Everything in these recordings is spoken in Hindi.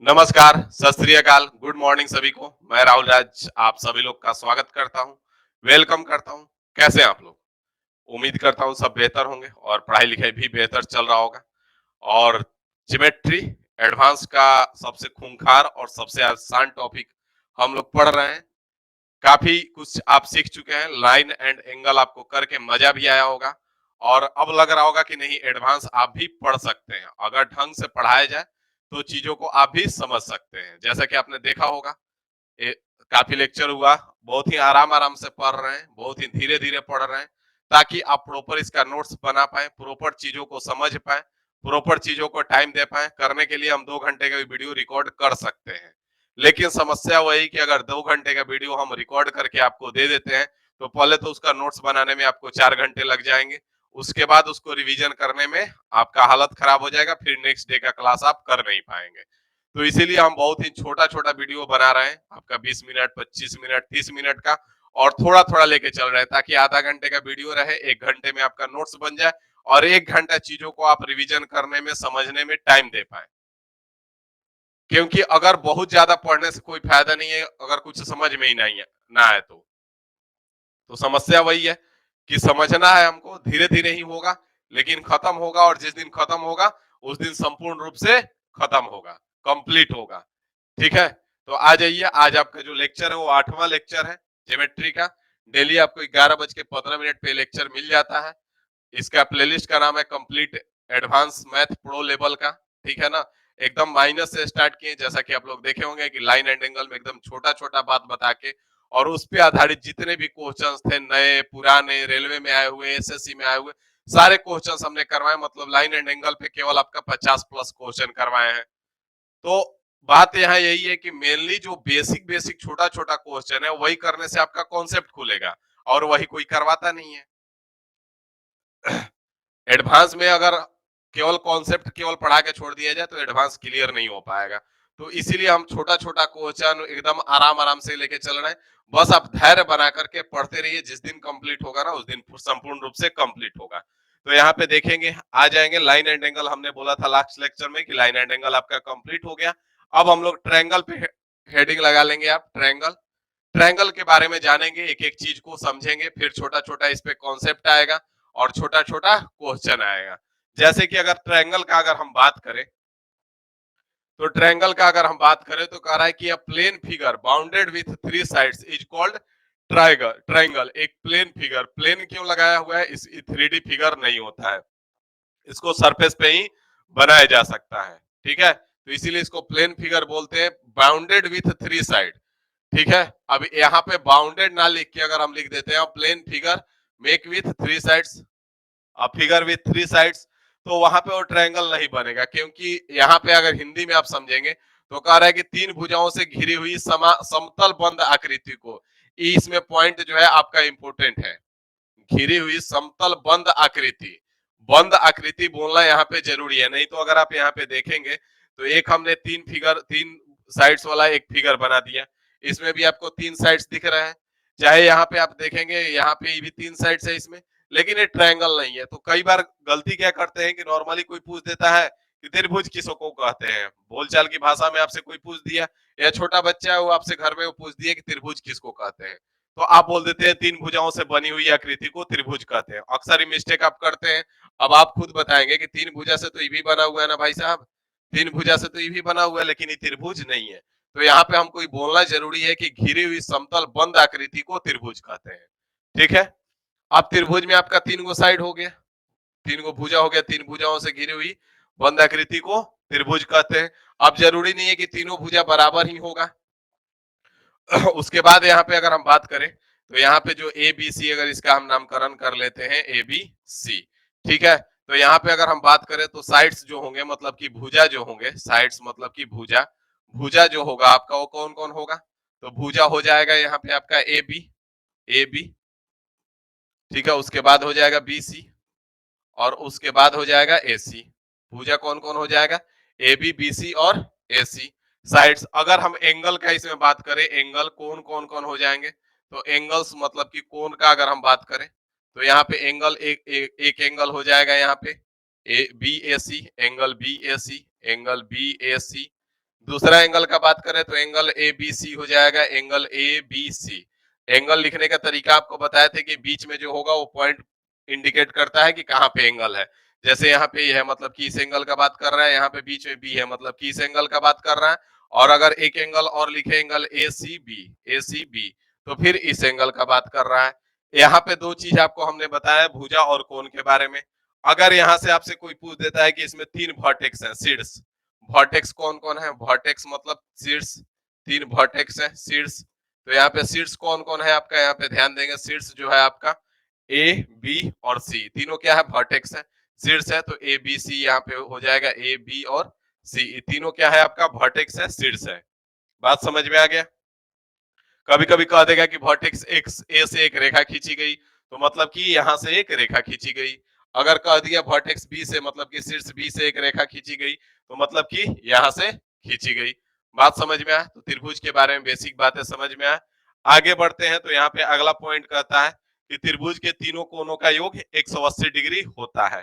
नमस्कार, सत श्री अकाल, गुड मॉर्निंग सभी को। मैं राहुल राज आप सभी लोग का स्वागत करता हूँ, वेलकम करता हूँ। कैसे हैं आप लोग? उम्मीद करता हूँ सब बेहतर होंगे और पढ़ाई लिखाई भी बेहतर चल रहा होगा। और ज्योमेट्री एडवांस का सबसे खूंखार और सबसे आसान टॉपिक हम लोग पढ़ रहे हैं। काफी कुछ आप सीख चुके हैं, लाइन एंड एंगल आपको करके मजा भी आया होगा और अब लग रहा होगा कि नहीं एडवांस आप भी पढ़ सकते हैं। अगर ढंग से पढ़ाया जाए तो चीजों को आप भी समझ सकते हैं। जैसा कि आपने देखा होगा ए, काफी लेक्चर हुआ, बहुत ही आराम आराम से पढ़ रहे हैं, बहुत ही धीरे धीरे पढ़ रहे हैं ताकि आप प्रॉपर इसका नोट्स बना पाए, प्रॉपर चीजों को समझ पाए, प्रॉपर चीजों को टाइम दे पाए। करने के लिए हम 2 घंटे का वीडियो रिकॉर्ड कर सकते हैं, लेकिन समस्या वही कि अगर 2 घंटे का वीडियो हम रिकॉर्ड करके आपको दे देते हैं तो पहले तो उसका नोट्स बनाने में आपको 4 घंटे लग जाएंगे, उसके बाद उसको रिवीजन करने में आपका हालत खराब हो जाएगा, फिर नेक्स्ट डे का क्लास आप कर नहीं पाएंगे। तो इसीलिए हम बहुत ही छोटा छोटा वीडियो बना रहे हैं, आपका 20 मिनट, 25 मिनट, 30 मिनट का, और थोड़ा थोड़ा लेके चल रहे हैं ताकि आधा घंटे का वीडियो रहे, 1 घंटे में आपका नोट्स बन जाए और 1 घंटा चीजों को आप रिवीजन करने में, समझने में टाइम दे पाए। क्योंकि अगर बहुत ज्यादा पढ़ने से कोई फायदा नहीं है अगर कुछ समझ में ही नहीं है ना आए तो समस्या वही है कि समझना है हमको, धीरे धीरे ही होगा लेकिन खत्म होगा, और जिस दिन खत्म होगा उस दिन संपूर्ण रूप से खत्म होगा, कंप्लीट होगा। ठीक है, तो आ जाइए। आज आपका जो लेक्चर है वो 8वां लेक्चर है ज्योमेट्री का। डेली आपको 11:15 पे लेक्चर मिल जाता है। इसका प्लेलिस्ट का नाम है complete advance math pro level का। ठीक है ना, एकदम माइनस से स्टार्ट किए, जैसा कि आप लोग देखे होंगे कि लाइन एंड एंगल में एकदम छोटा छोटा बात बता के और उस पे आधारित जितने भी क्वेश्चंस थे, नए पुराने, रेलवे में आए हुए, एसएससी में आए हुए, सारे क्वेश्चंस हमने करवाए। मतलब लाइन एंड एंगल पे केवल आपका 50+ क्वेश्चन करवाए हैं। तो बात यहाँ यही है कि मेनली जो बेसिक बेसिक छोटा छोटा क्वेश्चन है वही करने से आपका कॉन्सेप्ट खुलेगा, और वही कोई करवाता नहीं है। एडवांस में अगर केवल कॉन्सेप्ट केवल पढ़ा के छोड़ दिया जाए तो एडवांस क्लियर नहीं हो पाएगा। तो इसीलिए हम छोटा छोटा क्वेश्चन एकदम आराम आराम से लेके चल रहे हैं। बस आप धैर्य बना करके पढ़ते रहिए, जिस दिन कंप्लीट होगा ना उस दिन संपूर्ण रूप से कंप्लीट होगा। तो यहाँ पे देखेंगे, आ जाएंगे लाइन एंड एंगल। हमने बोला था लास्ट लेक्चर में कि लाइन एंड एंगल आपका कंप्लीट हो गया। अब हम लोग ट्रायंगल पे हेडिंग लगा लेंगे। आप ट्रायंगल, ट्रायंगल के बारे में जानेंगे, एक एक चीज को समझेंगे, फिर छोटा छोटा इस पे कॉन्सेप्ट आएगा और छोटा छोटा क्वेश्चन आएगा। जैसे कि अगर ट्रायंगल का अगर हम बात करें तो ट्रायंगल का अगर हम बात करें तो कह रहा है कि a plane figure bounded with 3 sides is called triangle. Triangle एक प्लेन फिगर, प्लेन क्यों लगाया हुआ है, इस 3D फिगर नहीं होता है, इसको सरफेस पे ही बनाया जा सकता है। ठीक है, तो इसीलिए इसको प्लेन फिगर बोलते हैं, बाउंडेड विथ 3 साइड। ठीक है, अब यहाँ पे बाउंडेड ना लिख के अगर हम लिख देते हैं plane figure make with 3 sides, अब फिगर विथ 3 साइड्स, तो वहां पे वो ट्रायंगल नहीं बनेगा। क्योंकि यहाँ पे अगर हिंदी में आप समझेंगे तो कह रहा है कि 3 भुजाओं से घिरी हुई समतल बंद आकृति को, इसमें पॉइंट जो है आपका इंपोर्टेंट है, घिरी हुई समतल बंद आकृति। बंद आकृति बोलना यहाँ पे जरूरी है, नहीं तो अगर आप यहाँ पे देखेंगे तो एक हमने 3 साइड्स वाला एक फिगर बना दिया, इसमें भी आपको 3 साइड्स दिख रहे हैं। चाहे यहाँ पे आप देखेंगे यहाँ पे भी 3 साइड्स है इसमें, लेकिन ये ट्रायंगल नहीं है। तो कई बार गलती क्या करते हैं कि नॉर्मली कोई पूछ देता है कि त्रिभुज किसको को कहते हैं, बोलचाल की भाषा में आपसे कोई पूछ दिया, या छोटा बच्चा है वो आपसे घर में वो पूछ दिया कि त्रिभुज किसको कहते हैं, तो आप बोल देते हैं 3 भुजाओं से बनी हुई आकृति को त्रिभुज कहते हैं। अक्सर ही मिस्टेक आप करते हैं। अब आप खुद बताएंगे कि 3 भुजा से तो ये भी बना हुआ है ना भाई साहब, 3 भुजा से तो ये भी बना हुआ है, लेकिन ये त्रिभुज नहीं है। तो यहाँ पे हमको बोलना जरूरी है कि घिरी हुई समतल बंद आकृति को त्रिभुज कहते हैं। ठीक है, अब त्रिभुज में आपका 3 गो साइड हो गया, 3 गो भुजा हो गया, 3 भुजाओं से घिरी हुई बंद आकृति को त्रिभुज कहते हैं। अब जरूरी नहीं है कि तीनों भुजा बराबर ही होगा। उसके बाद यहाँ पे अगर हम बात करें तो यहाँ पे जो ए बी सी, अगर इसका हम नामकरण कर लेते हैं ए बी सी, ठीक है, तो यहाँ पे अगर हम बात करें तो साइड्स जो होंगे मतलब कि भुजा जो होंगे, साइड्स मतलब कि भुजा, भुजा जो होगा आपका वो कौन कौन होगा, तो भुजा हो जाएगा यहाँ पे आपका ए बी, ए बी, ठीक है, उसके बाद हो जाएगा बी सी और उसके बाद हो जाएगा ए सी। भुजा कौन कौन हो जाएगा, ए बी, बी सी और ए सी। साइड्स, अगर हम एंगल का इसमें बात करें, एंगल कौन कौन कौन हो जाएंगे, तो एंगल्स मतलब कि कोण का अगर हम बात करें तो यहाँ पे एंगल एक एंगल हो जाएगा यहाँ पे A B A C, angle B A C, angle B A C, दूसरा एंगल का बात करें तो एंगल ए बी सी हो जाएगा, angle A B C. Angle लिखने का तरीका आपको बताए थे कि बीच में जो होगा वो पॉइंट इंडिकेट करता है कि कहाँ पे एंगल है। जैसे यहाँ पे ये है मतलब कि इस एंगल का बात कर रहा है, यहाँ पे बीच में बी है मतलब कि इस एंगल का बात कर रहा है। और अगर एक एंगल और लिखे एंगल ए सी बी, तो फिर इस एंगल का बात कर रहा है। यहाँ पे दो चीज आपको हमने बताया भुजा और कोण के बारे में। अगर यहाँ से आपसे कोई पूछ देता है कि इसमें तीन वर्टेक्स हैं, शीर्ष वर्टेक्स कौन कौन है, वर्टेक्स मतलब शीर्ष, तीन वर्टेक्स है शीर्ष। तो यहाँ पे शीर्ष कौन कौन है आपका, यहाँ पे ध्यान देंगे शीर्ष जो है आपका ए बी और सी, तीनों क्या है वर्टेक्स है, शीर्ष है। तो ए बी सी यहाँ पे हो जाएगा, ए बी और सी तीनों क्या है आपका वर्टेक्स है, शीर्ष है। बात समझ में आ गया। कभी कभी कह देगा कि वर्टेक्स एक्स ए से एक रेखा खींची गई, तो मतलब कि यहाँ से एक रेखा खींची गई। अगर कह दिया वर्टेक्स बी से मतलब कि शीर्ष बी से एक रेखा खींची गई, तो मतलब कि यहाँ से खींची गई। बात समझ में आया। तो त्रिभुज के बारे में बेसिक बातें समझ में आए। आगे बढ़ते हैं तो यहाँ पे अगला पॉइंट कहता है कि त्रिभुज के तीनों कोनों का योग 180 डिग्री होता है।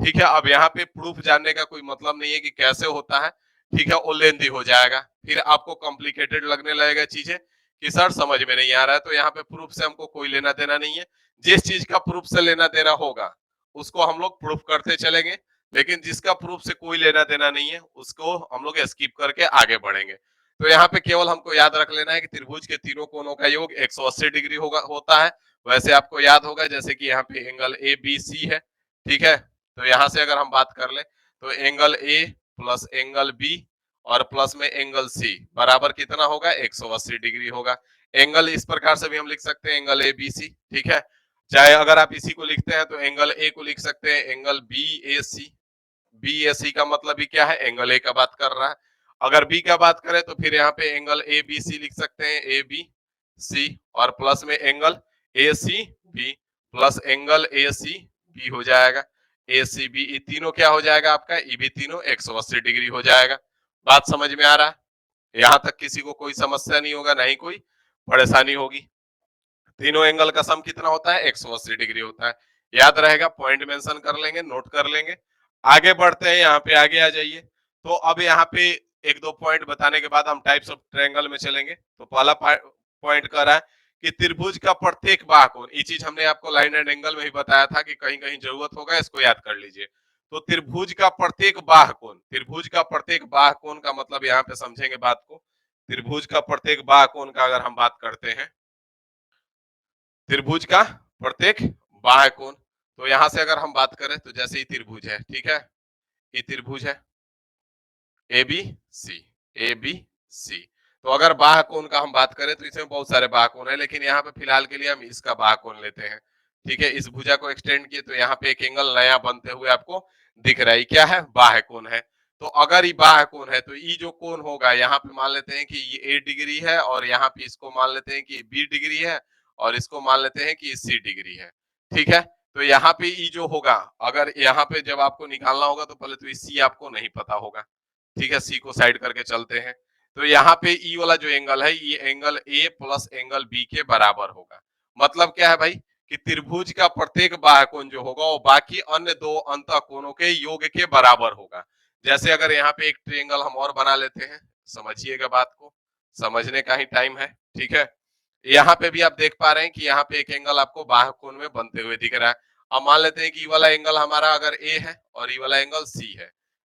ठीक है, अब यहाँ पे प्रूफ जानने का कोई मतलब नहीं है कि कैसे होता है। ठीक है, वो लेंथी हो जाएगा, फिर आपको कॉम्प्लिकेटेड लगने लगेगा चीजें कि सर समझ में नहीं आ रहा है। तो यहाँ पे प्रूफ से हमको कोई लेना देना नहीं है। जिस चीज का प्रूफ से लेना देना होगा उसको हम लोग प्रूफ करते चलेंगे, लेकिन जिसका प्रूफ से कोई लेना देना नहीं है उसको हम लोग स्किप करके आगे बढ़ेंगे। तो यहाँ पे केवल हमको याद रख लेना है कि त्रिभुज के तीनों कोनों का योग 180 डिग्री होगा होता है। वैसे आपको याद होगा जैसे कि यहाँ पे एंगल ए बी सी है। ठीक है, तो यहाँ से अगर हम बात कर ले तो angle A plus angle B और प्लस में एंगल सी बराबर कितना होगा, 180 डिग्री होगा। एंगल इस प्रकार से भी हम लिख सकते हैं, एंगल ए बी सी। ठीक है, चाहे अगर आप इसी को लिखते हैं तो एंगल ए को लिख सकते हैं angle B A C. B A सी का मतलब भी क्या है, एंगल ए का बात कर रहा है। अगर बी का बात करें तो फिर यहाँ पे एंगल ए बी सी लिख सकते हैं, ए बी सी और प्लस में angle A C B plus angle A C B हो जाएगा। ए सी बी ये तीनों क्या हो जाएगा आपका, ये भी तीनों 180 डिग्री हो जाएगा। बात समझ में आ रहा है। यहाँ तक किसी को कोई समस्या नहीं होगा, नहीं कोई परेशानी होगी। तीनों एंगल का सम कितना होता है, 180 डिग्री होता है। याद रहेगा, पॉइंट मेंशन कर लेंगे, नोट कर लेंगे। आगे बढ़ते हैं, यहाँ पे आगे आ जाइए। तो अब यहाँ पे एक दो पॉइंट बताने के बाद हम टाइप्स ऑफ ट्रायंगल में चलेंगे। तो पहला पॉइंट कर रहा है कि त्रिभुज का प्रत्येक बाह कोण, ये चीज हमने आपको लाइन एंड एंगल में ही बताया था कि कहीं कहीं जरूरत होगा, इसको याद कर लीजिए। तो त्रिभुज का प्रत्येक बाह कोण, त्रिभुज का प्रत्येक बाह कोण का मतलब यहाँ पे समझेंगे बात को। त्रिभुज का प्रत्येक बाह कोण का अगर हम बात करते हैं, त्रिभुज का प्रत्येक बाह्य कोण, तो यहां से अगर हम बात करें तो जैसे ही त्रिभुज है, ठीक है, ये त्रिभुज है ए बी सी, ए बी सी। तो अगर बाह्य कोण का हम बात करें तो इसमें बहुत सारे बाह्य कोण है, लेकिन यहाँ पे फिलहाल के लिए हम इसका बाह्य कोण लेते हैं। ठीक है, इस भुजा को एक्सटेंड किए तो यहाँ पे एक एंगल नया बनते हुए आपको दिख रहा है, क्या है, बाह्य कोण है। तो अगर ये बाह्य कोण है तो ये जो कोण होगा यहाँ पे मान लेते हैं कि ये ए डिग्री है और यहाँ पे इसको मान लेते हैं कि बी डिग्री है और इसको मान लेते हैं कि सी डिग्री है। ठीक है, तो यहाँ पे ई जो होगा, अगर यहाँ पे जब आपको निकालना होगा तो पहले तो सी आपको नहीं पता होगा। ठीक है, सी को साइड करके चलते हैं। तो यहाँ पे ई वाला जो एंगल है ये angle A plus angle B के बराबर होगा। मतलब क्या है भाई कि त्रिभुज का प्रत्येक बाह्य कोण जो होगा वो बाकी अन्य दो अंतः कोणों के योग के बराबर होगा। जैसे अगर यहाँ पे एक ट्रायंगल हम और बना लेते हैं, समझिएगा बात को, समझने का ही टाइम है। ठीक है, यहाँ पे भी आप देख पा रहे हैं कि यहाँ पे एक एंगल आपको बाह्य कोण में बनते हुए दिख रहा है। अब मान लेते हैं कि ये वाला एंगल हमारा अगर ए है और ये वाला एंगल सी है।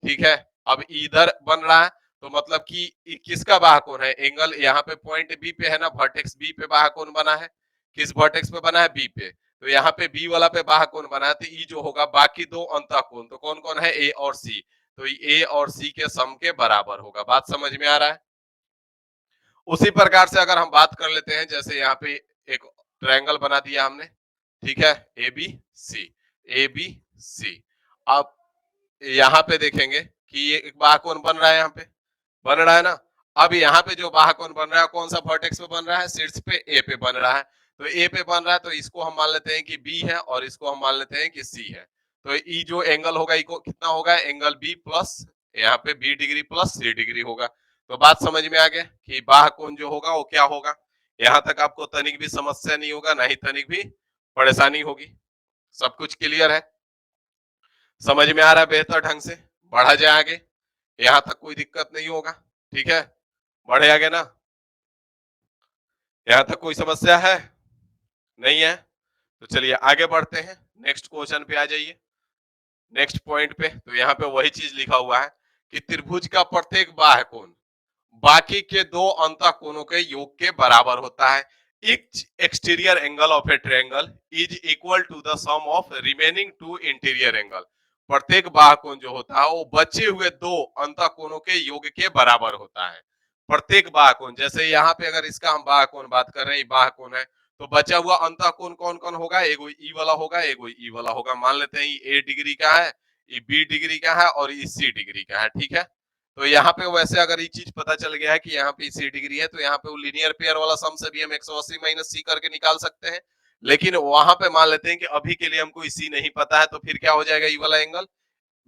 ठीक है, अब इधर बन रहा है तो मतलब कि किसका बाह्य कोण है, एंगल यहाँ पे पॉइंट बी पे है ना, वर्टेक्स बी पे बाह्य कोण बना है। किस वर्टेक्स पे बना है, बी पे। तो यहाँ पे बी वाला पे बाह्य कोण बना है, तो ई जो होगा बाकी दो अंतः कोण तो कौन कौन है, ए और सी। तो ए और सी के सम के बराबर होगा। बात समझ में आ रहा है। उसी प्रकार से अगर हम बात कर लेते हैं, जैसे यहाँ पे एक ट्रायंगल बना दिया हमने, ठीक है, ए बी सी, ए बी सी। अब यहाँ पे देखेंगे कि ये एक बाहुकोण बन रहा है, यहाँ पे बन रहा है ना। अब यहाँ पे जो बाहुकोण बन रहा है कौन सा वर्टेक्स पे बन रहा है, शीर्ष पे ए पे बन रहा है। तो ए पे बन रहा है तो इसको हम मान लेते हैं कि बी है और इसको हम मान लेते हैं कि सी है। तो ई जो एंगल होगा इको कितना होगा, एंगल बी प्लस यहाँ पे बी डिग्री प्लस सी डिग्री होगा। तो बात समझ में आ गया कि बाहुकोण जो होगा वो क्या होगा। यहाँ तक आपको तनिक भी समस्या नहीं होगा, ना ही तनिक भी परेशानी होगी। सब कुछ क्लियर है, समझ में आ रहा है बेहतर ढंग से। बढ़ा जाए आगे, यहाँ तक कोई दिक्कत नहीं होगा। ठीक है, बढ़े आगे ना, यहां तक कोई समस्या है? नहीं है? तो चलिए आगे बढ़ते हैं, नेक्स्ट क्वेश्चन पे आ जाइए, नेक्स्ट पॉइंट पे। तो यहाँ पे वही चीज लिखा हुआ है कि त्रिभुज का प्रत्येक बाह्य कोण बाकी के दो अंतः कोणों के योग के बराबर होता है। each exterior angle of a triangle is equal to the sum of remaining two interior angle। प्रत्येक बाह्य कोण जो होता है वो बचे हुए दो अंतः कोणों के योग के बराबर होता है। प्रत्येक बाह्य कोण, जैसे यहाँ पे अगर इसका हम बाह्य कोण बात कर रहे हैं, बाह्य कोण है, तो बचा हुआ अंतः कोण कौन कौन होगा? एगो ई वाला होगा, एगो ई वाला होगा। मान लेते हैं ये ए डिग्री का है, ये बी डिग्री का है और ये सी डिग्री का है। ठीक है, तो यहाँ पे वैसे अगर ये चीज पता चल गया है कि यहाँ पे सी डिग्री है, तो यहाँ पे वो लीनियर पेयर वाला सम से भी हम 180 माइनस सी करके निकाल सकते हैं। लेकिन वहां पे मान लेते हैं कि अभी के लिए हमको सी नहीं पता है, तो फिर क्या हो जाएगा? ये वाला एंगल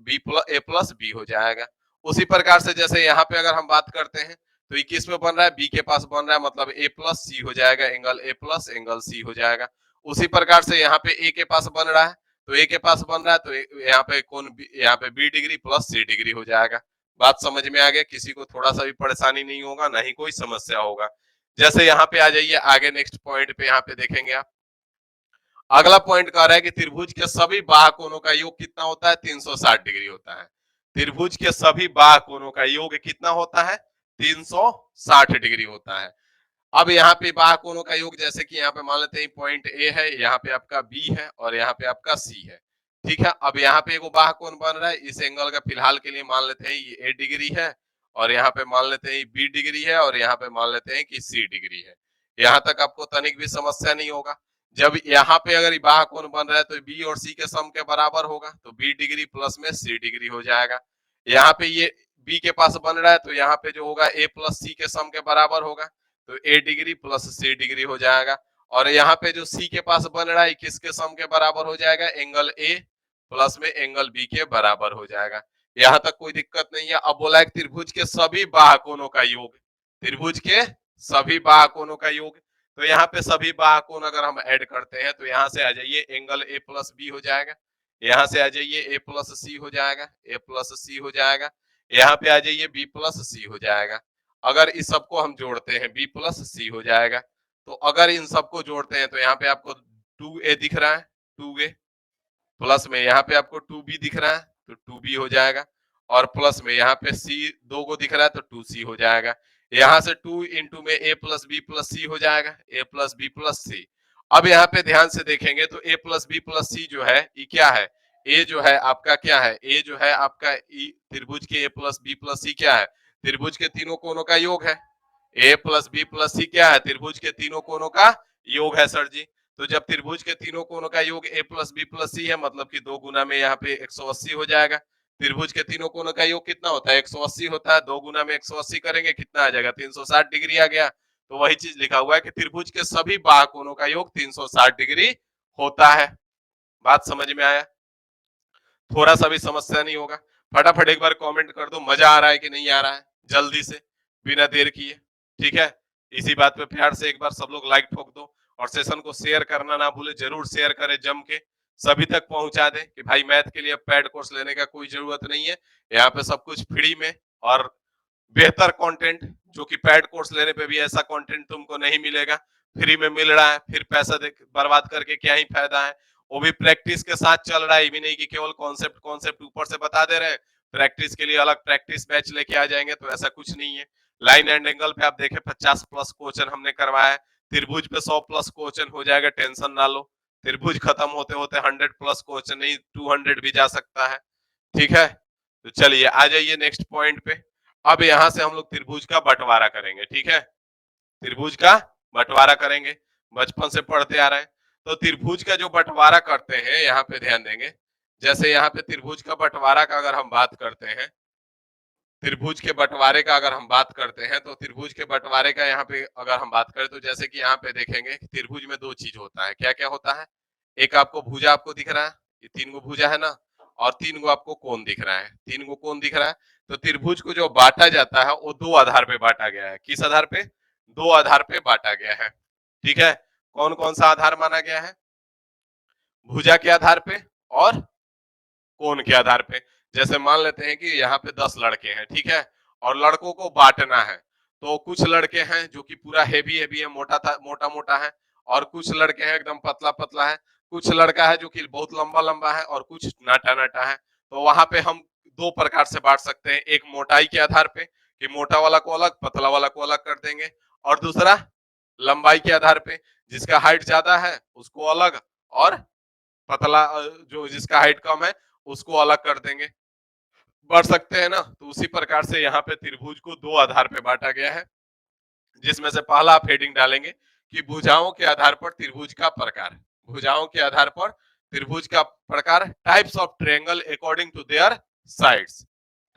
बी प्लस ए प्लस बी हो जाएगा। उसी प्रकार से जैसे यहाँ पे अगर हम बात करते हैं, तो ये किस में बन रहा है? बी के पास बन रहा है, मतलब ए प्लस सी हो जाएगा, angle A plus angle C हो जाएगा। उसी प्रकार से यहाँ पे ए के पास बन रहा है, तो ए के पास बन रहा है, तो यहाँ पे कौन, यहाँ पे बी डिग्री प्लस सी डिग्री हो जाएगा। बात समझ में आ गया? किसी को थोड़ा सा भी परेशानी नहीं होगा, ना ही कोई समस्या होगा। जैसे यहाँ पे आ जाइए आगे नेक्स्ट पॉइंट पे, यहाँ पे देखेंगे आप, अगला पॉइंट कह रहा है कि त्रिभुज के सभी बाह्य कोणों का योग कितना होता है? 360 डिग्री होता है। त्रिभुज के सभी बाह्य कोणों का योग कितना होता है? 360 डिग्री होता है। अब यहाँ पे बाह्य कोणों का योग, जैसे कि यहाँ पे मान लेते हैं पॉइंट ए है, यहाँ पे आपका बी है और यहाँ पे आपका सी है। ठीक है, अब यहाँ पे एक बाह्य कोण बन रहा है, इस एंगल का फिलहाल के लिए मान लेते हैं ये ए डिग्री है, और यहाँ पे मान लेते हैं बी डिग्री है, और यहाँ पे मान लेते हैं कि सी डिग्री है। यहाँ तक आपको तनिक भी समस्या नहीं होगा। जब यहाँ पे अगर बाह्य कोण बन रहा है तो बी और सी के सम के बराबर होगा, तो बी डिग्री प्लस में सी डिग्री हो जाएगा। यहाँ पे ये बी के पास बन रहा है, तो यहाँ पे जो होगा ए प्लस सी के सम के बराबर होगा, तो ए डिग्री प्लस सी डिग्री हो जाएगा। और यहाँ पे जो सी के पास बन रहा है, किसके सम के बराबर हो जाएगा? एंगल ए प्लस में एंगल बी के बराबर हो जाएगा। यहाँ तक कोई दिक्कत नहीं है। अब बोला है त्रिभुज के सभी बाह्य कोणों का योग, त्रिभुज के सभी बाह्य कोणों का योग, तो यहाँ पे सभी बाह्य कोण अगर हम ऐड करते हैं, तो यहाँ से आ जाइए एंगल ए प्लस बी हो जाएगा, यहाँ से आ जाइए ए प्लस सी हो जाएगा, ए प्लस सी हो जाएगा, यहाँ पे आ जाइए बी प्लस सी हो जाएगा। अगर इस सबको हम जोड़ते हैं, बी प्लस सी हो जाएगा। तो अगर इन सबको जोड़ते हैं, तो यहाँ पे आपको 2a दिख रहा है, 2a प्लस में यहाँ पे आपको 2b दिख रहा है, तो 2b हो जाएगा, और प्लस में यहाँ पे c दो को दिख रहा है, तो 2c हो जाएगा। यहाँ से 2 इंटू में a plus B plus C हो जाएगा, a प्लस बी प्लस सी। अब यहाँ पे ध्यान से देखेंगे तो a प्लस बी प्लस सी जो है ये क्या है? a जो है आपका क्या है? a जो है आपका त्रिभुज के a प्लस बी प्लस सी क्या है? त्रिभुज के तीनों कोणों का योग है। a प्लस बी प्लस सी क्या है? त्रिभुज के तीनों कोणों का योग है सर जी। तो जब त्रिभुज के तीनों कोणों का योग a प्लस बी प्लस सी है, मतलब कि 2 गुना में यहाँ पे 180 हो जाएगा। त्रिभुज के तीनों कोणों का योग कितना होता है? 180 होता है। 2 गुना में 180 करेंगे, कितना आ जाएगा? 360 डिग्री आ गया। तो वही चीज लिखा हुआ है कि त्रिभुज के सभी बाह्य कोणों का योग 360 डिग्री होता है। बात समझ में आया? थोड़ा सा भी समस्या नहीं होगा। फटाफट एक बार कमेंट कर दो, मजा आ रहा है कि नहीं आ रहा है, जल्दी से, बिना देर किए। ठीक है, इसी बात पे प्यार से एक बार सब लोग लाइक ठोक दो, और सेशन को शेयर करना ना भूले, जरूर शेयर करें जम के, सभी तक पहुंचा दे कि भाई मैथ के लिए पेड कोर्स लेने का कोई जरूरत नहीं है। यहाँ पे सब कुछ फ्री में और बेहतर कंटेंट, जो कि पेड कोर्स लेने पे भी ऐसा कंटेंट तुमको नहीं मिलेगा, फ्री में मिल रहा है। फिर पैसा बर्बाद करके क्या ही फायदा है? वो भी प्रैक्टिस के साथ चल रहा है, भी नहीं कि केवल कॉन्सेप्ट कॉन्सेप्ट ऊपर से बता दे रहे हैं। प्रैक्टिस के लिए अलग प्रैक्टिस बैच लेके आ जाएंगे, तो ऐसा कुछ नहीं है। लाइन एंड एंगल पे आप देखें 50 प्लस क्वेश्चन हमने करवाया है, त्रिभुज पे 100 प्लस क्वेश्चन हो जाएगा, टेंशन ना लो। त्रिभुज खत्म होते होते 100 प्लस क्वेश्चन नहीं, 200 भी जा सकता है। ठीक है, तो चलिए आ जाइए नेक्स्ट पॉइंट पे। अब यहां से हम लोग त्रिभुज का बंटवारा करेंगे। ठीक है, त्रिभुज का बंटवारा करेंगे, बचपन से पढ़ते आ रहे हैं। तो त्रिभुज का जो बंटवारा करते हैं, यहाँ पे ध्यान देंगे, जैसे यहाँ पे त्रिभुज का बंटवारा का अगर हम बात करते हैं, त्रिभुज के बंटवारे का अगर हम बात करते हैं, तो त्रिभुज के बंटवारे का यहाँ पे अगर हम बात करें, तो जैसे कि यहाँ पे देखेंगे त्रिभुज में दो चीज होता है। क्या क्या होता है? एक आपको भुजा आपको दिख रहा है, ये 3 गो भुजा है ना, और 3 गो आपको कोण दिख रहा है, 3 गो कोण दिख रहा है। तो त्रिभुज को जो बांटा जाता है वो दो आधार पे बांटा गया है। किस आधार पे? दो आधार पे बांटा गया है। ठीक है, कौन कौन सा आधार माना गया है? भुजा के आधार पे और कोण के आधार पे। जैसे मान लेते हैं कि यहाँ पे 10 लड़के हैं, ठीक है, और लड़कों को बांटना है। तो कुछ लड़के हैं जो कि पूरा हेवी हेवी है, मोटा मोटा है, और कुछ लड़के हैं एकदम पतला पतला है, कुछ लड़का है जो कि बहुत लंबा लंबा है, और कुछ नाटा नाटा है। तो वहां पे हम दो प्रकार से बांट सकते हैं, एक मोटाई के आधार पे कि मोटा वाला को अलग, पतला वाला को अलग कर देंगे, और दूसरा लंबाई के आधार पे, जिसका हाइट ज्यादा है उसको अलग, और पतला जो जिसका हाइट कम है उसको अलग कर देंगे। बढ़ सकते हैं ना। तो उसी प्रकार से यहाँ पे त्रिभुज को दो आधार पे बांटा गया है, जिसमें से पहला आप हेडिंग डालेंगे कि भुजाओं के आधार पर त्रिभुज का प्रकार। भुजाओं के आधार पर त्रिभुज का प्रकार, types of triangle according to their sides.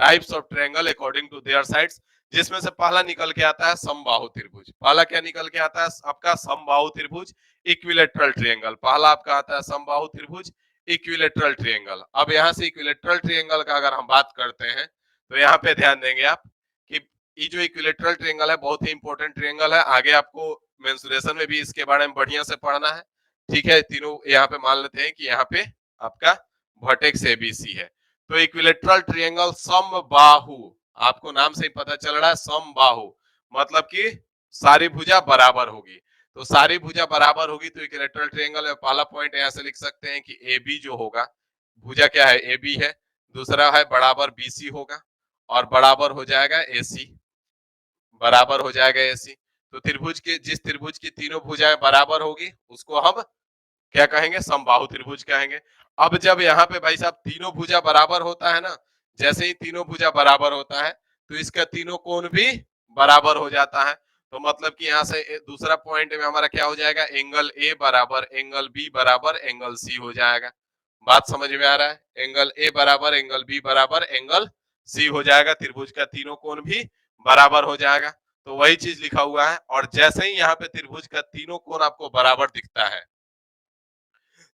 Types of triangle according to their sides, जिसमें से पहला निकल के आता है समबाहु त्रिभुज। पहला क्या निकल के आता है आपका? समबाहु त्रिभुज, इक्विलेटरल ट्रायंगल। पहला आपका आता है समबाहु त्रिभुज, इक्विलेटरल ट्रायंगल। अब यहाँ से इक्विलेटरल ट्रायंगल का अगर हम बात करते हैं तो यहाँ पे ध्यान देंगे आप कि ये जो इक्विलेटरल ट्रायंगल है बहुत ही इंपॉर्टेंट ट्रायंगल है। आगे आपको मेंसुरेशन में भी इसके बारे में बढ़िया से पढ़ना है। ठीक है, तीनों यहाँ पे मान लेते हैं कि यहाँ पे आपका वर्टेक्स एबीसी है। तो इक्विलेटरल ट्रायंगल समबाहु, आपको नाम से ही पता चल रहा है समबाहु, मतलब कि सारी भुजा बराबर होगी। तो सारी भुजा बराबर होगी तो इक्विलेटरल ट्रायंगल में पहला पॉइंट यहाँ से लिख सकते हैं कि ए बी जो होगा, भुजा क्या है? ए बी है। दूसरा है बराबर बीसी होगा, और बराबर हो जाएगा एसी, बराबर हो जाएगा एसी। तो त्रिभुज के जिस त्रिभुज की तीनों भुजाएं बराबर होगी उसको हम क्या कहेंगे? समबाहु त्रिभुज कहेंगे। अब जब यहाँ पे भाई साहब तीनों भुजा बराबर होता है ना, जैसे ही तीनों भुजा बराबर होता है तो इसका तीनों कोण भी बराबर हो जाता है। तो मतलब कि यहाँ से दूसरा पॉइंट में हमारा क्या हो जाएगा? एंगल ए बराबर एंगल बी बराबर एंगल सी हो जाएगा। बात समझ में आ रहा है? एंगल ए बराबर एंगल बी बराबर एंगल सी हो जाएगा, त्रिभुज का तीनों कोण भी बराबर हो जाएगा। तो वही चीज लिखा हुआ है। और जैसे ही यहाँ पे त्रिभुज का तीनों कोण आपको बराबर दिखता है,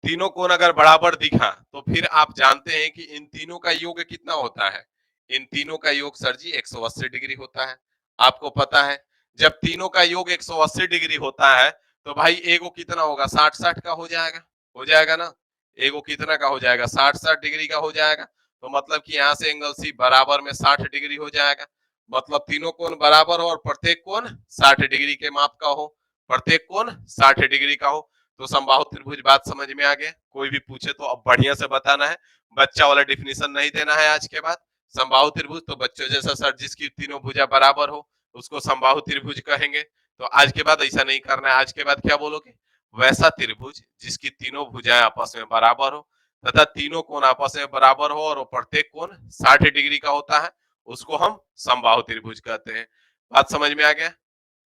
तीनों कोण अगर बराबर दिखा तो फिर आप जानते हैं कि इन तीनों का योग कितना होता है? इन तीनों का योग सर जी 180 डिग्री होता है। आपको पता है जब तीनों का योग 180 डिग्री होता है तो भाई एगो कितना होगा? 60-60 का हो जाएगा ना। एगो कितना का हो जाएगा? 60-60 डिग्री का हो जाएगा। तो मतलब कि यहाँ से एंगल सी बराबर में 60 डिग्री हो जाएगा। मतलब तीनों कोण बराबर हो और प्रत्येक कोण 60 डिग्री के माप का हो, प्रत्येक कोण 60 डिग्री का हो। तो समबाहु त्रिभुज बात समझ में आ गया? कोई भी पूछे तो अब बढ़िया से बताना है, बच्चा वाला डिफिनेशन नहीं देना है आज के बाद। समबाहु त्रिभुज तो बच्चों जैसा सर जिसकी तीनों भुजा बराबर हो उसको समबाहु त्रिभुज कहेंगे। तो आज के बाद ऐसा नहीं करना है। आज के बाद क्या बोलोगे? वैसा त्रिभुज जिसकी तीनों भुजाएं आपस में बराबर हो तथा तीनों कोण आपस में बराबर हो और प्रत्येक कोण 60 डिग्री का होता है, उसको हम समबाहु त्रिभुज कहते हैं। बात समझ में आ गया?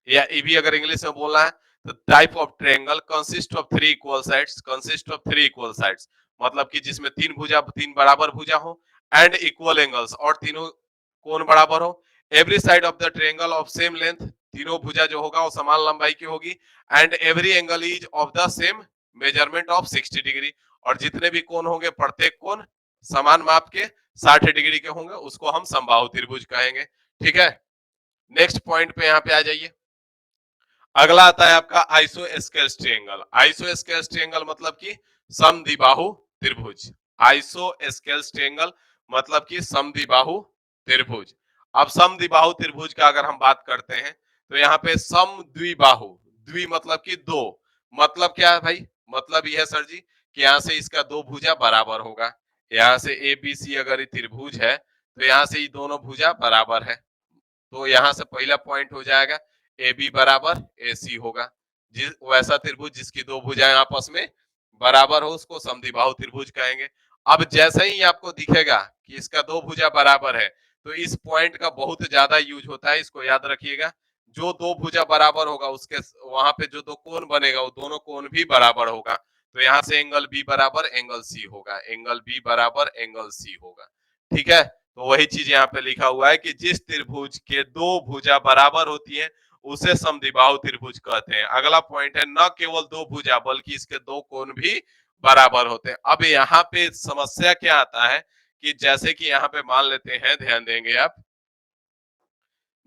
या ये भी अगर इंग्लिश में बोलना है तो type of triangle consist of 3 equal sides, consist of 3 equal sides, मतलब कि जिसमें तीन बराबर भुजा हो एंड इक्वल एंगल्स, और तीनों कोण बराबर हो। Every side of the triangle of same length, तीनों भुजा जो होगा वो समान लंबाई की होगी। And every angle is of the same measurement of 60 degree, और जितने भी कोण होंगे प्रत्येक कोण समान माप के 60 डिग्री के होंगे, उसको हम समबाहु त्रिभुज कहेंगे। ठीक है, नेक्स्ट पॉइंट पे यहाँ पे आ जाइए। अगला आता है आपका आइसोस्केल्स ट्रायंगल। आइसोस्केल्स ट्रायंगल मतलब कि समद्विबाहु त्रिभुज। आइसोस्केल्स ट्रायंगल मतलब कि समद्विबाहु त्रिभुज। अब समद्विबाहु त्रिभुज का अगर हम बात करते हैं तो यहाँ पे समद्विबाहु, द्वि मतलब कि दो, मतलब क्या है भाई? मतलब यह है सर जी कि यहाँ से इसका दो भुजा बराबर होगा। यहाँ से ए बी सी अगर त्रिभुज है तो यहाँ से ये दोनों भुजा बराबर है। तो यहाँ से पहला पॉइंट हो जाएगा ए बी बराबर ए सी होगा। जिस वैसा त्रिभुज जिसकी दो भुजाएं आपस में बराबर हो उसको समद्विबाहु त्रिभुज कहेंगे। अब जैसे ही आपको दिखेगा कि इसका दो भुजा बराबर है तो इस पॉइंट का बहुत ज्यादा यूज होता है, इसको याद रखिएगा। जो दो भुजा बराबर होगा उसके वहां पे जो दो कोण बनेगा वो दोनों कोण भी बराबर होगा। तो यहाँ से एंगल बी बराबर एंगल सी होगा, एंगल बी बराबर एंगल सी होगा। ठीक है, तो वही चीज यहाँ पे लिखा हुआ है कि जिस त्रिभुज के दो भुजा बराबर होती है उसे समद्विबाहु त्रिभुज कहते हैं। अगला पॉइंट है न केवल दो भुजा बल्कि इसके दो कोण भी बराबर होते हैं। अब यहाँ पे समस्या क्या आता है कि जैसे कि यहाँ पे मान लेते हैं, ध्यान देंगे आप,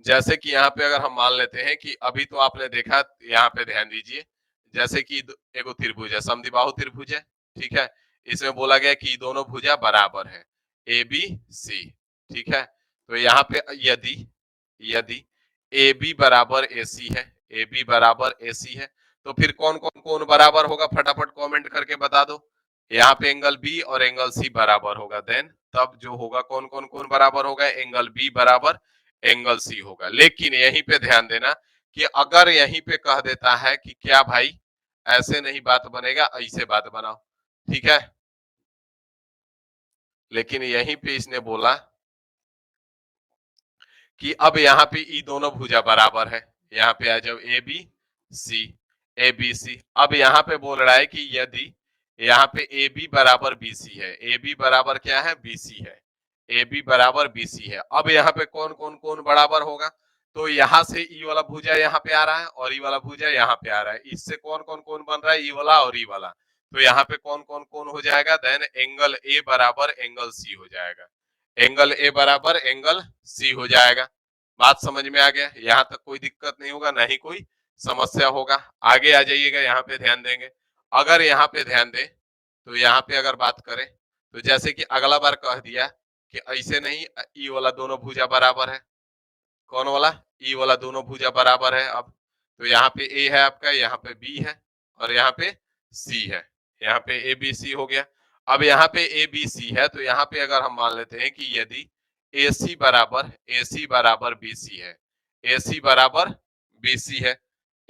जैसे कि यहाँ पे अगर हम मान लेते हैं कि अभी तो आपने देखा, यहाँ पे ध्यान दीजिए, जैसे कि एगो त्रिभुज है, समद्विबाहु त्रिभुज है। ठीक है, इसमें बोला गया कि दोनों भुजा बराबर है ए बी सी। ठीक है, तो यहाँ पे यदि यदि ए बी बराबर ए सी है, ए बी बराबर ए सी है, तो फिर कौन कौन कौन बराबर होगा, फटाफट कमेंट करके बता दो। यहाँ पे एंगल बी और एंगल सी बराबर होगा, देन तब जो होगा कौन कौन कौन बराबर होगा, एंगल बी बराबर एंगल सी होगा। लेकिन यहीं पे ध्यान देना कि अगर यहीं पे कह देता है कि क्या भाई ऐसे नहीं बात बनेगा, ऐसे बात बनाओ, ठीक है। लेकिन यहीं पे इसने बोला कि अब यहाँ पे ई दोनों भुजा बराबर है, यहाँ पे आ जाओ ए बी सी, ए बी सी। अब यहाँ पे बोल रहा है कि यदि यहाँ पे ए बी बराबर बी सी है, ए बी बराबर क्या है, बी सी है, ए बी बराबर बी सी है। अब यहाँ पे कौन कौन कौन बराबर होगा, तो यहाँ से ई वाला भुजा यहाँ पे आ रहा है और ई वाला भुजा यहाँ पे आ रहा है, इससे कौन कौन कौन बन रहा है, ई वाला और ई वाला। तो यहाँ पे कौन कौन कौन हो जाएगा, देन एंगल ए बराबर एंगल सी हो जाएगा, एंगल ए बराबर एंगल सी हो जाएगा। बात समझ में आ गया, यहाँ तक कोई दिक्कत नहीं होगा, ना ही कोई समस्या होगा। आगे आ जाइएगा, यहाँ पे ध्यान देंगे। अगर यहाँ पे ध्यान दे तो यहाँ पे अगर बात करें तो जैसे कि अगला बार कह दिया कि ऐसे नहीं, ई वाला दोनों भुजा बराबर है, कौन वाला, ई वाला दोनों भुजा बराबर है। अब तो यहाँ पे ए है आपका, यहाँ पे बी है और यहाँ पे सी है, यहाँ पे ए बी सी हो गया। अब यहाँ पे ए बी सी है, तो यहाँ पे अगर हम मान लेते हैं कि यदि ए सी बराबर बी सी है, ए सी बराबर बी सी है,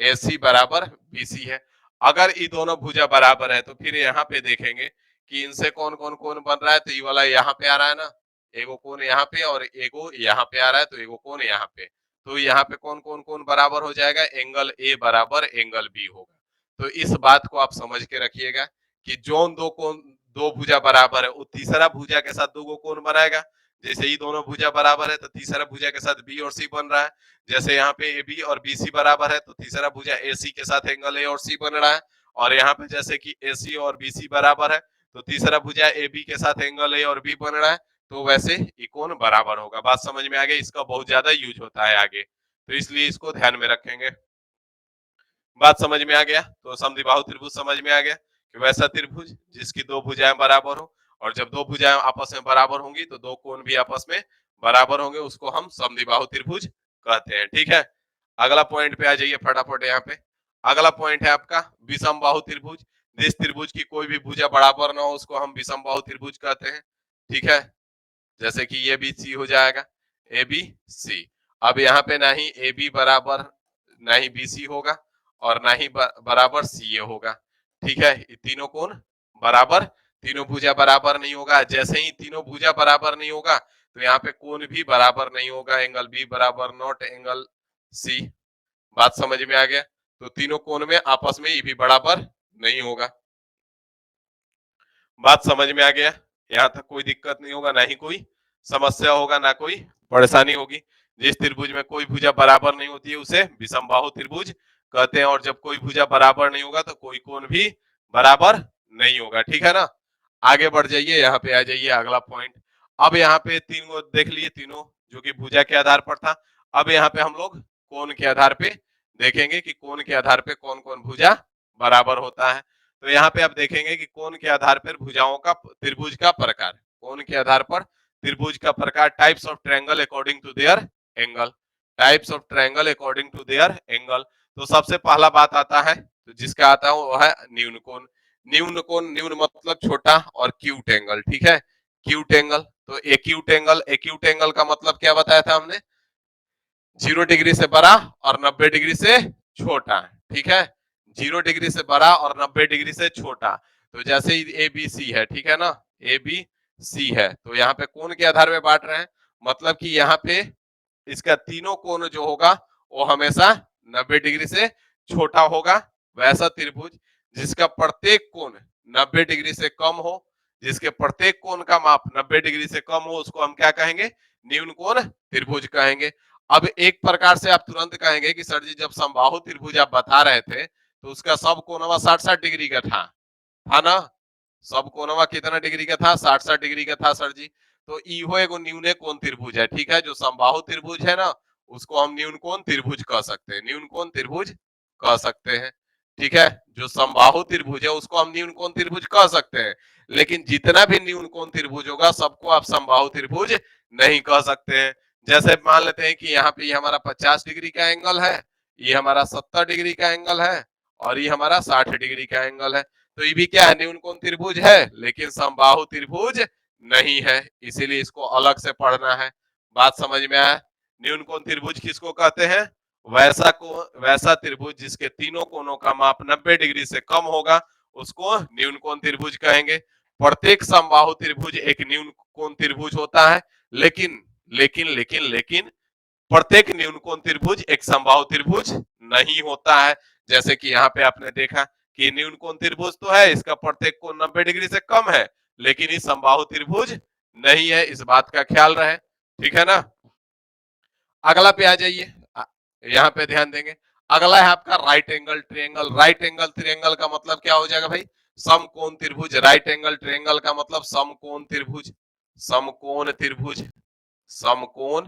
ए सी बराबर बी सी है, अगर ये दोनों भुजा बराबर है तो फिर यहाँ पे देखेंगे कि इनसे कौन कौन कौन बन रहा है, तो ये वाला यहाँ पे आ रहा है ना, एगो कोण यहाँ पे और एगो यहाँ पे आ रहा है, तो एगो कोण यहाँ पे, तो यहाँ पे कौन कौन कौन बराबर हो जाएगा, एंगल ए बराबर एंगल बी होगा। तो इस बात को आप समझ के रखिएगा कि जोन दो कोण दो भुजा बराबर है, वो तीसरा भुजा के साथ दो कोण बनाएगा। जैसे ये दोनों भुजा बराबर है तो तीसरा भुजा के साथ बी और सी बन रहा है। जैसे यहाँ पे ए बी और बी सी बराबर है तो तीसरा भुजा ए सी के साथ एंगल ए और सी बन रहा है। और यहाँ पे जैसे कि ए सी और बी सी बराबर है तो तीसरा भुजा ए बी के साथ एंगल ए और बी बन रहा है, तो वैसे ये कोण बराबर होगा। बात समझ में आ गई, इसका बहुत ज्यादा यूज होता है आगे, तो इसलिए इसको ध्यान में रखेंगे। बात समझ में आ गया, तो समद्विबाहु त्रिभुज समझ में आ गया कि वैसा त्रिभुज जिसकी दो भुजाएं बराबर हो, और जब दो भुजाएं आपस में बराबर होंगी तो दो कोण भी आपस में बराबर होंगे, उसको हम समद्विबाहु त्रिभुज कहते हैं। ठीक है, अगला पॉइंट पे आ जाइए फटाफट। यहाँ पे अगला पॉइंट है आपका विषम बाहु त्रिभुज। जिस त्रिभुज की कोई भी भुजा बराबर ना हो उसको हम विषम बाहु त्रिभुज कहते हैं। ठीक है, जैसे कि ये बी सी हो जाएगा, ए बी सी। अब यहाँ पे ना ही ए बी बराबर ना ही बी सी होगा और ना ही बराबर सी ए होगा। ठीक है, ये तीनों कोण बराबर, तीनों भुजा बराबर नहीं होगा। जैसे ही तीनों भुजा बराबर नहीं होगा तो यहाँ पे कोण भी बराबर नहीं होगा, एंगल बी बराबर नॉट एंगल सी। बात समझ में आ गया, तो तीनों कोण में आपस में ये भी बराबर नहीं होगा। बात समझ में आ गया, यहाँ तक कोई दिक्कत नहीं होगा, ना ही कोई समस्या होगा, ना कोई परेशानी होगी। जिस त्रिभुज में कोई भुजा बराबर नहीं होती है उसे विषम बाहु त्रिभुज कहते हैं, और जब कोई भुजा बराबर नहीं होगा तो कोई कोण भी बराबर नहीं होगा। ठीक है ना, आगे बढ़ जाइए, यहाँ पे आ जाइए अगला पॉइंट। अब यहाँ पे तीन को देख लिए, तीनों जो कि भुजा के आधार पर था। अब यहाँ पे हम लोग कोण के आधार पे देखेंगे कि कोण के आधार पे कौन कौन भुजा बराबर होता है। तो यहाँ पे आप देखेंगे कि कोण के आधार पर भुजाओं का त्रिभुज का प्रकार, कोण के आधार पर त्रिभुज का प्रकार, types of triangle according to their angle, types of triangle according to their angle. तो सबसे पहला बात आता है, तो जिसका आता है वो है न्यून कोण। न्यून कोण, न्यून मतलब छोटा, और क्यूट एंगल। ठीक है, क्यूट एंगल। तो एक्यूट एंगल, एक्यूट एंगल का मतलब क्या बताया था हमने, 0 डिग्री से बड़ा और 90 डिग्री से छोटा। ठीक है, 0 डिग्री से बड़ा और 90 डिग्री से छोटा। तो जैसे ए बी सी है, ठीक है ना, ए बी सी है, तो यहाँ पे कोण के आधार में बांट रहे हैं, मतलब कि यहाँ पे इसका तीनों कोण जो होगा वो हमेशा 90 डिग्री से छोटा होगा। वैसा त्रिभुज जिसका प्रत्येक कोण 90 डिग्री से कम हो, जिसके प्रत्येक कोण का माप 90 डिग्री से कम हो, उसको हम क्या कहेंगे, न्यून कोण त्रिभुज कहेंगे। अब एक प्रकार से आप तुरंत कहेंगे कि सर जी जब समबाहु त्रिभुज आप बता रहे थे तो उसका सब कोणवा 60-60 डिग्री का था ना, सब कोणवा कितना डिग्री का था, 60-60 डिग्री का था सर जी। तो इहो एगो न्यूने कोण त्रिभुज है। ठीक है, जो समबाहु त्रिभुज है ना उसको हम न्यून कोण त्रिभुज कह सकते हैं, न्यून कोण त्रिभुज कह सकते हैं। ठीक है, जो समबाहु त्रिभुज है उसको हम न्यून कोण त्रिभुज कह सकते हैं, लेकिन जितना भी न्यून कोण त्रिभुज होगा सबको आप समबाहु त्रिभुज नहीं कह सकते हैं। जैसे मान लेते हैं कि यहाँ पे ये हमारा 50 डिग्री का एंगल है, ये हमारा 70 डिग्री का एंगल है और ये हमारा 60 डिग्री का एंगल है। तो ये भी क्या है, न्यून कोण त्रिभुज है लेकिन समबाहु त्रिभुज नहीं है, इसीलिए इसको अलग से पढ़ना है। बात समझ में आया? न्यून कोण त्रिभुज किसको कहते हैं? वैसा त्रिभुज जिसके तीनों कोणों का माप 90 डिग्री से कम होगा उसको न्यून कोण त्रिभुज कहेंगे। प्रत्येक समबाहु त्रिभुज एक न्यून कोण त्रिभुज होता है, लेकिन लेकिन लेकिन लेकिन प्रत्येक न्यून कोण त्रिभुज एक समबाहु त्रिभुज नहीं होता है। जैसे कि यहाँ पे आपने देखा कि न्यून कोण त्रिभुज तो है, इसका प्रत्येक कोण 90 डिग्री से कम है, लेकिन ये समबाहु त्रिभुज नहीं है, इस बात का ख्याल रहे। ठीक है ना? अगला पे आ जाइए, यहाँ पे ध्यान देंगे। अगला है आपका right angle triangle. Right angle triangle का मतलब क्या हो जाएगा भाई? समकोण त्रिभुज। राइट एंगल ट्रायंगल का मतलब समकोण त्रिभुज, समकोण त्रिभुज, समकोण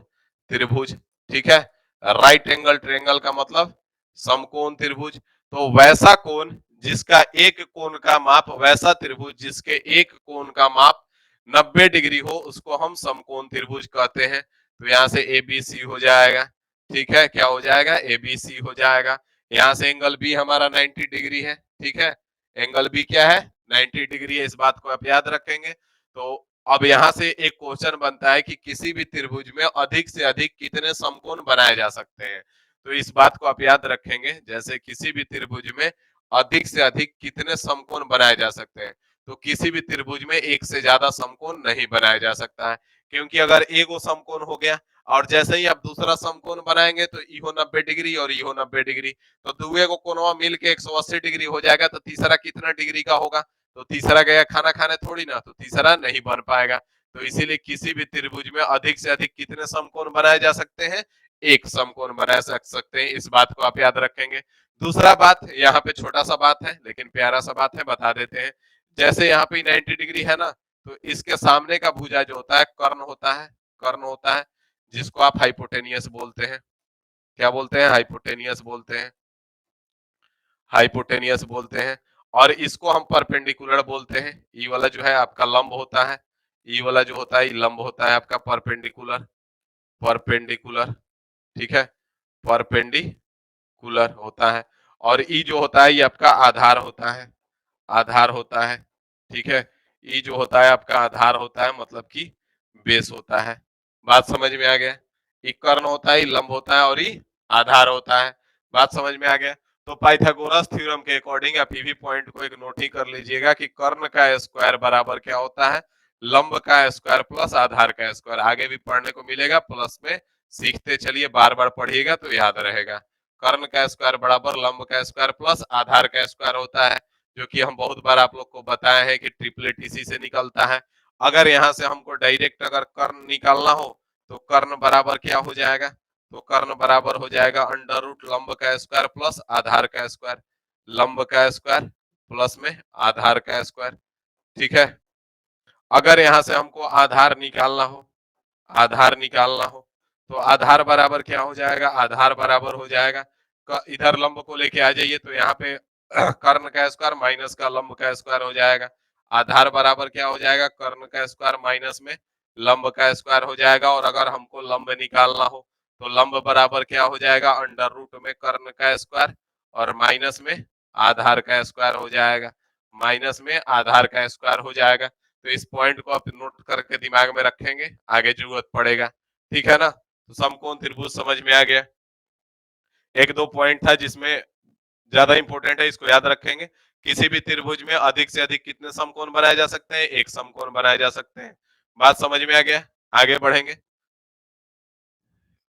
त्रिभुज। ठीक है, राइट एंगल ट्रायंगल का मतलब समकोण त्रिभुज। तो वैसा कोण जिसका एक कोण का माप, वैसा त्रिभुज जिसके एक कोण का माप 90 डिग्री हो उसको हम समकोण त्रिभुज कहते हैं। तो यहाँ से ए बी सी हो जाएगा। ठीक है, क्या हो जाएगा? ए बी सी हो जाएगा। यहाँ से एंगल बी हमारा 90 डिग्री है। ठीक है, एंगल बी क्या है? 90 डिग्री है, इस बात को आप याद रखेंगे। तो अब यहाँ से एक क्वेश्चन बनता है कि किसी भी त्रिभुज में अधिक से अधिक कितने समकोण बनाए जा सकते हैं? तो इस बात को आप याद रखेंगे, जैसे किसी भी त्रिभुज में अधिक से अधिक कितने समकोण बनाए जा सकते हैं, तो किसी भी त्रिभुज में एक से ज्यादा समकोण नहीं बनाया जा सकता है, क्योंकि अगर एक समकोण हो गया और जैसे ही आप दूसरा समकोण बनाएंगे तो इहो 90 डिग्री और इहो 90 डिग्री, तो दुए को कोणवा मिल के 180 डिग्री हो जाएगा, तो तीसरा कितना डिग्री का होगा? तो तीसरा गया खाना खाने थोड़ी ना, तो तीसरा नहीं बन पाएगा। तो इसीलिए किसी भी त्रिभुज में अधिक से अधिक कितने समकोण बनाए जा सकते हैं? एक समकोण बना सकते हैं, इस बात को आप याद रखेंगे। दूसरा बात, यहाँ पे छोटा सा बात है लेकिन प्यारा सा बात है, बता देते हैं। जैसे यहाँ पे 90 डिग्री है ना, तो इसके सामने का भुजा जो होता है कर्ण होता है, कर्ण होता है, जिसको आप हाइपोटेनियस बोलते हैं। क्या बोलते हैं? हाइपोटेनियस बोलते हैं, हाइपोटेनियस बोलते हैं। और इसको हम परपेंडिकुलर बोलते हैं। ई वाला जो है आपका लंब होता है, ई वाला जो होता है लंब होता है आपका परपेंडिकुलर, परपेंडिकुलर। ठीक है, परपेंडिकुलर होता है। और ई जो होता है ये आपका आधार होता है, आधार होता है। ठीक है, ई जो होता है आपका आधार होता है, मतलब कि बेस होता है। बात समझ में आ गया? ई कर्ण होता है, ई लंब होता है और ई आधार होता है। बात समझ में आ गया? तो पाइथागोरस थ्योरम के अकॉर्डिंग आप पीवी पॉइंट को एक नोट ही कर लीजिएगा कि कर्ण का स्क्वायर बराबर क्या होता है? लंब का स्क्वायर प्लस आधार का स्क्वायर। आगे भी पढ़ने को मिलेगा, प्लस में सीखते चलिए, बार बार पढ़िएगा तो याद रहेगा। कर्ण का स्क्वायर बराबर लंब का स्क्वायर प्लस आधार का स्क्वायर होता है, जो कि हम बहुत बार आप लोग को बताए हैं कि ट्रिपलेट इसी से निकलता है। अगर यहाँ से हमको डायरेक्ट अगर कर्ण निकालना हो तो कर्ण बराबर क्या हो जाएगा? तो कर्ण बराबर हो जाएगा अंडर रूट लंब का स्क्वायर प्लस आधार का स्क्वायर, लंब का स्क्वायर प्लस में आधार का स्क्वायर। ठीक है, अगर यहाँ से हमको आधार निकालना हो, आधार निकालना हो तो आधार बराबर क्या हो जाएगा? आधार बराबर हो जाएगा, इधर लंब को लेके आ जाइए तो यहाँ पे कर्ण का स्क्वायर माइनस का लंब का स्क्वायर हो जाएगा। आधार बराबर क्या हो जाएगा? कर्ण का स्क्वायर माइनस में लंब का स्क्वायर हो जाएगा। और अगर हमको लंब निकालना हो तो लंब बराबर क्या हो जाएगा? अंडर रूट में कर्ण का स्क्वायर और माइनस में आधार का स्क्वायर हो जाएगा, माइनस में आधार का स्क्वायर हो जाएगा। तो इस पॉइंट को आप नोट करके दिमाग में रखेंगे, आगे जरूरत पड़ेगा। ठीक है ना? तो समकोण त्रिभुज समझ में आ गया। एक दो पॉइंट था जिसमें ज्यादा इंपॉर्टेंट है, इसको याद रखेंगे। किसी भी त्रिभुज में अधिक से अधिक कितने समकोण बनाए जा सकते हैं? एक समकोण बनाए जा सकते हैं। बात समझ में आ गया? आगे बढ़ेंगे।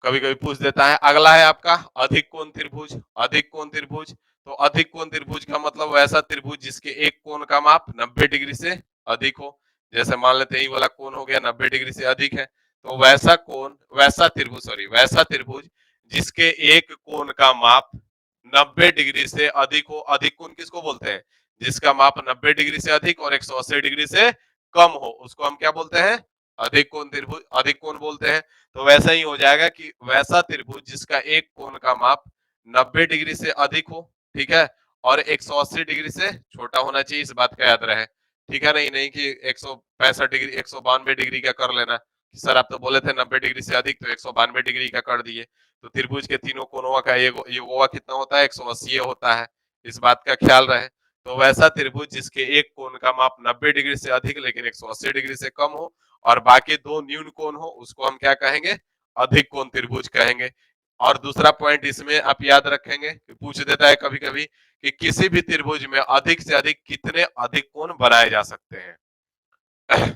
कभी कभी पूछ देता है। अगला है आपका अधिक कोण त्रिभुज। अधिक कोण त्रिभुज, तो अधिक कोण त्रिभुज का मतलब वैसा त्रिभुज जिसके एक कोण का माप 90 डिग्री से अधिक हो। जैसे मान लेते हैं ये वाला कोण हो गया 90 डिग्री से अधिक है, तो वैसा कोण, वैसा त्रिभुज, सॉरी वैसा त्रिभुज जिसके एक कोण का माप 90 डिग्री से अधिक हो। अधिक कोण किसको बोलते हैं? जिसका माप 90 डिग्री से अधिक और 180 डिग्री से कम हो, उसको हम क्या बोलते हैं? अधिक कोण त्रिभुज, अधिक कोण बोलते हैं। तो वैसा ही हो जाएगा कि वैसा त्रिभुज जिसका एक कोण का माप 90 डिग्री से अधिक हो, ठीक है, और 180 डिग्री से छोटा होना चाहिए, इस बात का याद रहे। ठीक है, नहीं नहीं कि 165 डिग्री 192 डिग्री का कर लेना, कि सर आप तो बोले थे 90 डिग्री से अधिक, तो 192 डिग्री का कर दिए। तो त्रिभुज के तीनों कोनों का योगोवा कितना होता है, 180 होता है, इस बात का ख्याल रहे। तो वैसा त्रिभुज जिसके एक कोण का माप 90 डिग्री से अधिक लेकिन 180 डिग्री से कम हो और बाकी दो न्यून कोण हो, उसको हम क्या कहेंगे, अधिक कोण त्रिभुज कहेंगे। और दूसरा पॉइंट इसमें आप याद रखेंगे, पूछ देता है कभी कभी कि किसी भी त्रिभुज में अधिक से अधिक कितने अधिक कोण बनाए जा सकते हैं।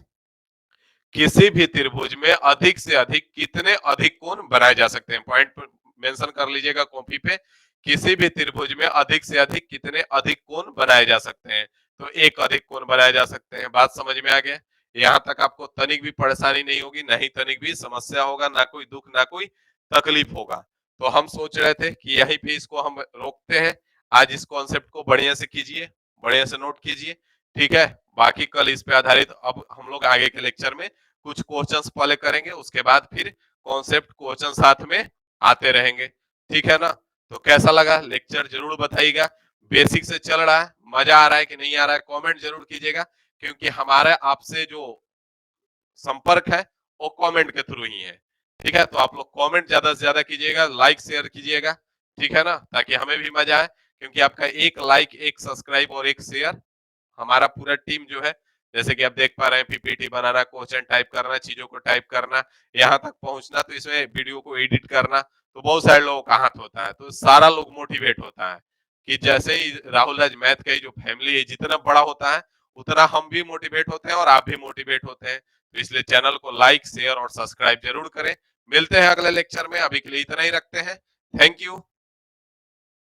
किसी भी त्रिभुज में अधिक से अधिक कितने अधिक कोण बनाए जा सकते हैं, पॉइंट मेंशन कर लीजिएगा कॉपी पे। किसी भी त्रिभुज में अधिक से अधिक कितने अधिक कोण बनाए जा सकते हैं, तो एक अधिक कोण बनाए जा सकते हैं। बात समझ में आ गया? यहाँ तक आपको तनिक भी परेशानी नहीं होगी, नहीं तनिक भी समस्या होगा, ना कोई दुख ना कोई तकलीफ होगा। तो हम सोच रहे थे कि यहीं पे इसको हम रोकते हैं। आज इस कॉन्सेप्ट को बढ़िया से कीजिए, बढ़िया से नोट कीजिए, ठीक है। बाकी कल इस पे आधारित अब हम लोग आगे के लेक्चर में कुछ क्वेश्चंस पहले करेंगे, उसके बाद फिर कॉन्सेप्ट क्वेश्चन साथ में आते रहेंगे, ठीक है ना। तो कैसा लगा लेक्चर जरूर बताइएगा। बेसिक से चल रहा है, मजा आ रहा है कि नहीं आ रहा है, कमेंट जरूर कीजिएगा, क्योंकि हमारे आपसे जो संपर्क है वो कमेंट के थ्रू ही है, ठीक है। तो आप लोग कमेंट ज्यादा से ज्यादा कीजिएगा, लाइक शेयर कीजिएगा, ठीक है ना, ताकि हमें भी मजा आए। क्योंकि आपका एक लाइक, एक सब्सक्राइब और एक शेयर हमारा पूरा टीम जो है, जैसे कि आप देख पा रहे हैं, पीपीटी बनाना, क्वेश्चन टाइप करना, चीजों को टाइप करना, यहाँ तक पहुंचना, तो इसमें वीडियो को एडिट करना, तो बहुत सारे लोगों का हाथ होता है। तो सारा लोग मोटिवेट होता है कि जैसे ही राहुल राज मैथ का जो फैमिली है जितना बड़ा होता है, उतना हम भी मोटिवेट होते हैं और आप भी मोटिवेट होते हैं। तो इसलिए चैनल को लाइक शेयर और सब्सक्राइब जरूर करें। मिलते हैं अगले लेक्चर में, अभी के लिए इतना ही रखते हैं। Thank you.